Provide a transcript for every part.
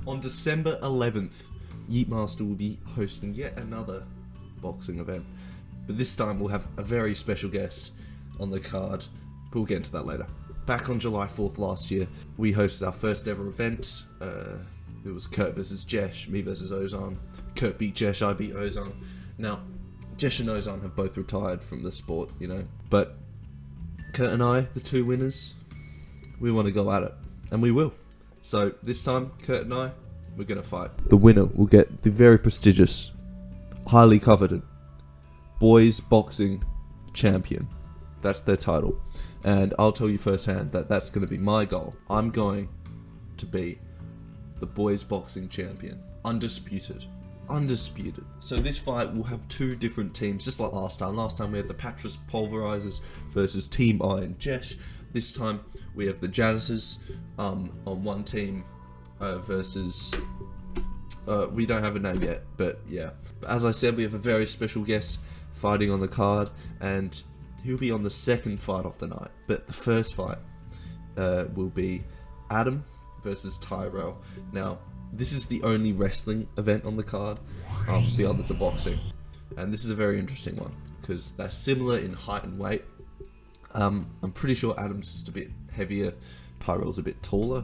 On December 11th, Yeetmaster will be hosting yet another boxing event. But this time we'll have a very special guest on the card. We'll get into that later. Back on July 4th last year, we hosted our first ever event. It was Kurt versus Jesh, me versus Ozan. Kurt beat Jesh, I beat Ozan. Now, Jesh and Ozan have both retired from the sport, you know. But Kurt and I, the two winners, we want to go at it. And we will. So this time, Kurt and I, we're going to fight. The winner will get the very prestigious, highly coveted Boys Boxing Champion. That's their title. And I'll tell you firsthand that that's going to be my goal. I'm going to be the Boys Boxing Champion. Undisputed. Undisputed. So this fight will have two different teams, just like last time. Last time we had the Patras Pulverizers versus Team Iron Jesh. This time we have the Janitors on one team versus... we don't have a name yet, but yeah. But as I said, we have a very special guest fighting on the card, and he'll be on the second fight of the night. But the first fight will be Adam versus Tyrell. Now, this is the only wrestling event on the card. The others are boxing. And this is a very interesting one, because they're similar in height and weight. I'm pretty sure Adam's just a bit heavier, Tyrell's a bit taller,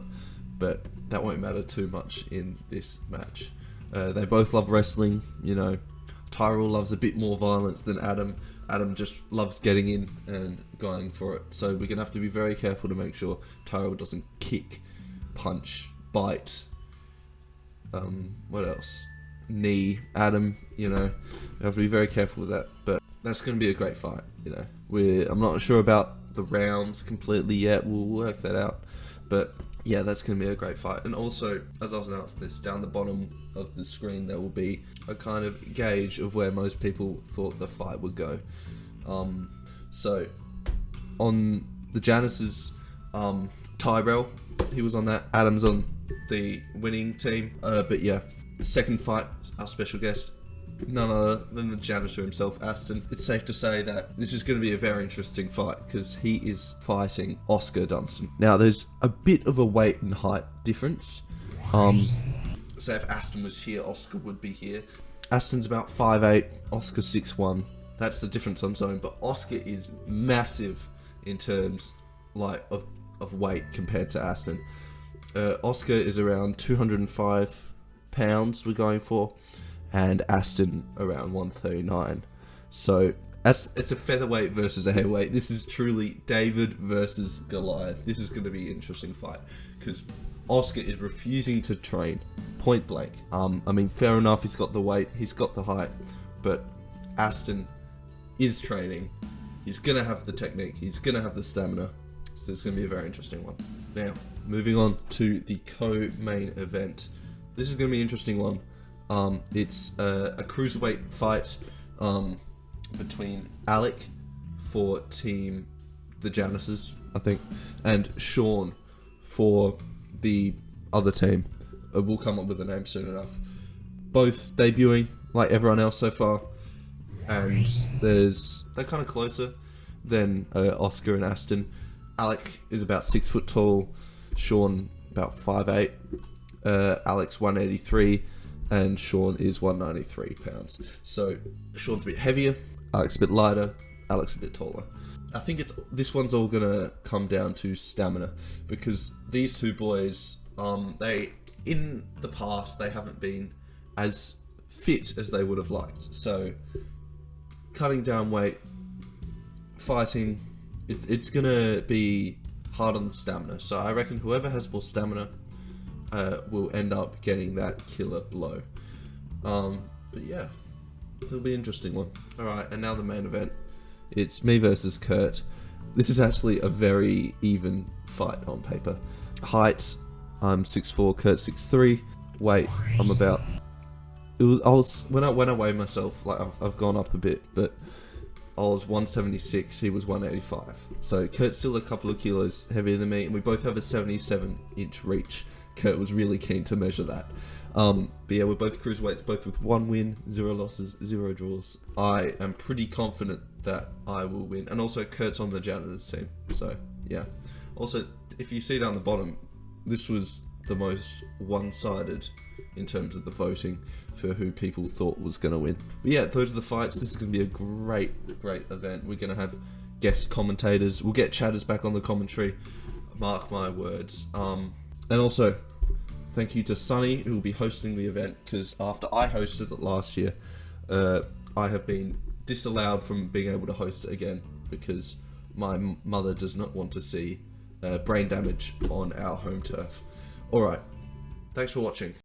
but that won't matter too much in this match. They both love wrestling, you know. Tyrell loves a bit more violence than Adam. Adam just loves getting in and going for it. So we're going to have to be very careful to make sure Tyrell doesn't kick, punch, bite. What else? Knee Adam, you know. We have to be very careful with that. But that's going to be a great fight, you know. I'm not sure about the rounds completely yet. We'll work that out. But yeah, that's going to be a great fight. And also, as I was announced this, down the bottom of the screen there will be a kind of gauge of where most people thought the fight would go. So, on the Janus's, Tyrell, he was on that. Adam's on the winning team. But yeah, the second fight, our special guest, none other than the janitor himself, Aston. It's safe to say that this is going to be a very interesting fight, because he is fighting Oscar Dunstan. Now, there's a bit of a weight and height difference. So if Aston was here, Oscar would be here. Aston's about 5'8", Oscar 6'1". That's the difference on zone, but Oscar is massive in terms like of weight compared to Aston. Oscar is around 205 pounds we're going for, and Aston around 139. So it's a featherweight versus a heavyweight. This is truly David versus Goliath. This is going to be an interesting fight, because Oscar is refusing to train, point blank. I mean, fair enough, he's got the weight, he's got the height, but Aston is training. He's going to have the technique, he's going to have the stamina. So it's going to be a very interesting one. Now, moving on to the co-main event. This is going to be an interesting one. It's a cruiserweight fight between Alec for team the Janus's, I think, and Sean for the other team. We'll come up with a name soon enough. Both debuting like everyone else so far, and they're kind of closer than Oscar and Aston. Alec is about 6 foot tall, Sean about 5'8", Alec's 183, and Sean is 193 pounds. So Sean's a bit heavier, Alec's a bit lighter, Alec's a bit taller. I think this one's all gonna come down to stamina, because these two boys, in the past they haven't been as fit as they would have liked. So cutting down weight, fighting, it's gonna be hard on the stamina. So I reckon whoever has more stamina will end up getting that killer blow. But yeah, it'll be an interesting one. Alright, and now the main event. It's me versus Kurt. This is actually a very even fight on paper. Height, I'm 6'4", Kurt's 6'3". Weight, I'm about... when I weigh myself, like I've gone up a bit, but I was 176, he was 185. So Kurt's still a couple of kilos heavier than me, and we both have a 77-inch reach. Kurt was really keen to measure that. But yeah, we're both cruiserweights, both with 1 win, 0 losses, 0 draws. I am pretty confident that I will win. And also, Kurt's on the Janitors team. So, yeah. Also, if you see down the bottom, this was the most one-sided in terms of the voting for who people thought was going to win. But yeah, those are the fights. This is going to be a great event. We're going to have guest commentators. We'll get chatters back on the commentary. Mark my words. And also, thank you to Sunny, who will be hosting the event, because after I hosted it last year, I have been disallowed from being able to host it again because my mother does not want to see brain damage on our home turf. Alright, thanks for watching.